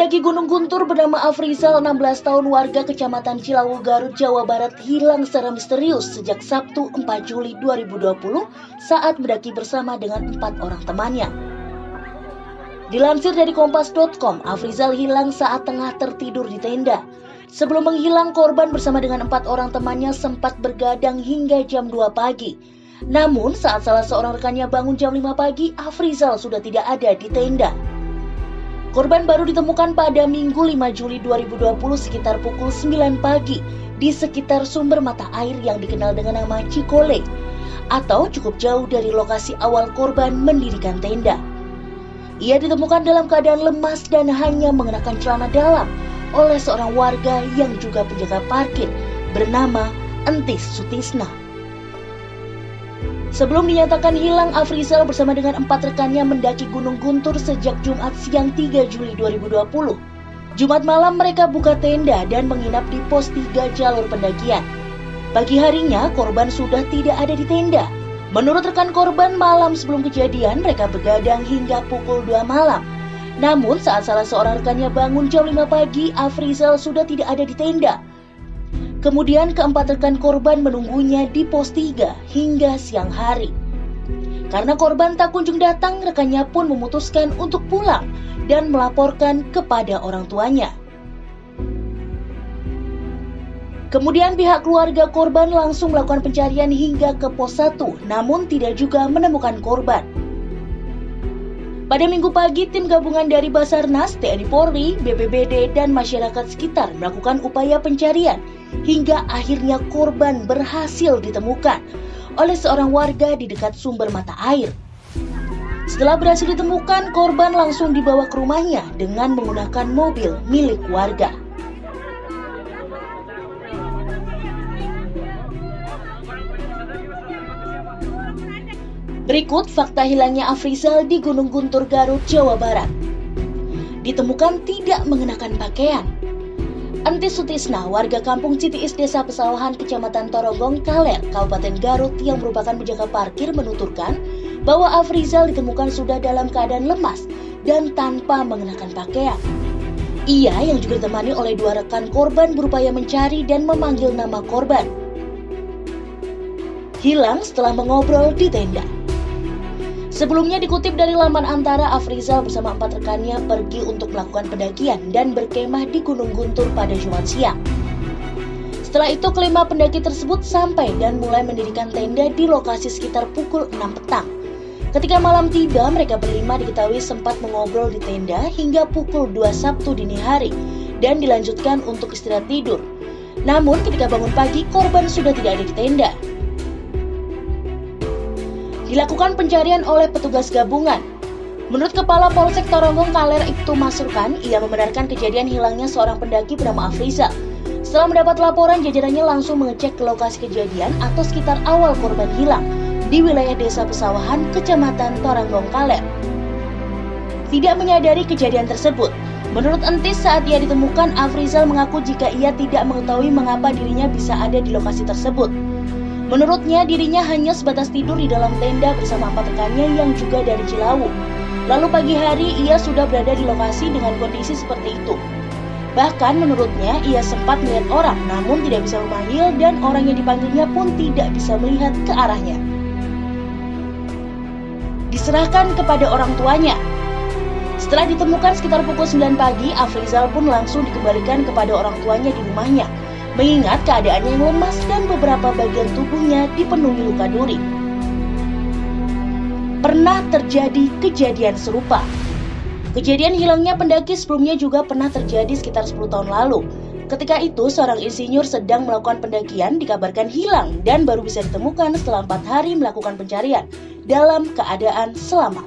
pendaki Gunung Guntur bernama Afrizal, 16 tahun, warga Kecamatan Cilawu, Garut, Jawa Barat, hilang secara misterius sejak Sabtu 4 Juli 2020 saat mendaki bersama dengan 4 orang temannya. Dilansir dari kompas.com, Afrizal hilang saat tengah tertidur di tenda. Sebelum menghilang, korban bersama dengan 4 orang temannya sempat bergadang hingga jam 2 pagi. Namun saat salah seorang rekannya bangun jam 5 pagi, Afrizal sudah tidak ada di tenda. Korban baru ditemukan pada Minggu 5 Juli 2020 sekitar pukul 9 pagi di sekitar sumber mata air yang dikenal dengan nama Cikole, atau cukup jauh dari lokasi awal korban mendirikan tenda. Ia ditemukan dalam keadaan lemas dan hanya mengenakan celana dalam oleh seorang warga yang juga penjaga parkir bernama Entis Sutisna. Sebelum dinyatakan hilang, Afrizal bersama dengan 4 rekannya mendaki Gunung Guntur sejak Jumat siang 3 Juli 2020. Jumat malam mereka buka tenda dan menginap di pos 3 jalur pendakian. Pagi harinya korban sudah tidak ada di tenda. Menurut rekan korban, malam sebelum kejadian mereka begadang hingga pukul 2 malam. Namun saat salah seorang rekannya bangun jam 5 pagi, Afrizal sudah tidak ada di tenda. Kemudian keempat rekan korban menunggunya di pos 3 hingga siang hari. Karena korban tak kunjung datang, rekannya pun memutuskan untuk pulang dan melaporkan kepada orang tuanya. Kemudian pihak keluarga korban langsung melakukan pencarian hingga ke pos 1, namun tidak juga menemukan korban. Pada Minggu pagi, tim gabungan dari Basarnas, TNI Polri, BPBD, dan masyarakat sekitar melakukan upaya pencarian hingga akhirnya korban berhasil ditemukan oleh seorang warga di dekat sumber mata air. Setelah berhasil ditemukan, korban langsung dibawa ke rumahnya dengan menggunakan mobil milik warga. Berikut fakta hilangnya Afrizal di Gunung Guntur, Garut, Jawa Barat. Ditemukan tidak mengenakan pakaian. Entis Sutisna, warga kampung Citiis, Desa Pesawahan, Kecamatan Toronggong, Kaler, Kabupaten Garut, yang merupakan penjaga parkir, menuturkan bahwa Afrizal ditemukan sudah dalam keadaan lemas dan tanpa mengenakan pakaian. Ia yang juga ditemani oleh 2 rekan korban berupaya mencari dan memanggil nama korban. Hilang setelah mengobrol di tenda. Sebelumnya dikutip dari laman Antara, Afrizal bersama 4 rekannya pergi untuk melakukan pendakian dan berkemah di Gunung Guntur pada Jumat siang. Setelah itu kelima pendaki tersebut sampai dan mulai mendirikan tenda di lokasi sekitar pukul 6 petang. Ketika malam tiba, mereka berlima diketahui sempat mengobrol di tenda hingga pukul 2 Sabtu dini hari dan dilanjutkan untuk istirahat tidur. Namun ketika bangun pagi, korban sudah tidak ada di tenda. Dilakukan pencarian oleh petugas gabungan. Menurut Kepala Polsek Toronggong, Kaler, Ibtu Masurkan, ia membenarkan kejadian hilangnya seorang pendaki bernama Afrizal. Setelah mendapat laporan, jajarannya langsung mengecek ke lokasi kejadian atau sekitar awal korban hilang di wilayah Desa Pesawahan, Kecamatan Toronggong, Kaler. Tidak menyadari kejadian tersebut. Menurut Entis, saat ia ditemukan, Afrizal mengaku jika ia tidak mengetahui mengapa dirinya bisa ada di lokasi tersebut. Menurutnya, dirinya hanya sebatas tidur di dalam tenda bersama 4 rekannya yang juga dari Cilawu. Lalu pagi hari ia sudah berada di lokasi dengan kondisi seperti itu. Bahkan menurutnya ia sempat melihat orang namun tidak bisa memanggil dan orang yang dipanggilnya pun tidak bisa melihat ke arahnya. Diserahkan kepada orang tuanya. Setelah ditemukan sekitar pukul 9 pagi, Afrizal pun langsung dikembalikan kepada orang tuanya di rumahnya, mengingat keadaannya yang lemas dan beberapa bagian tubuhnya dipenuhi luka duri. Pernah terjadi kejadian serupa. Kejadian hilangnya pendaki sebelumnya juga pernah terjadi sekitar 10 tahun lalu. Ketika itu, seorang insinyur sedang melakukan pendakian dikabarkan hilang dan baru bisa ditemukan setelah 4 hari melakukan pencarian dalam keadaan selamat.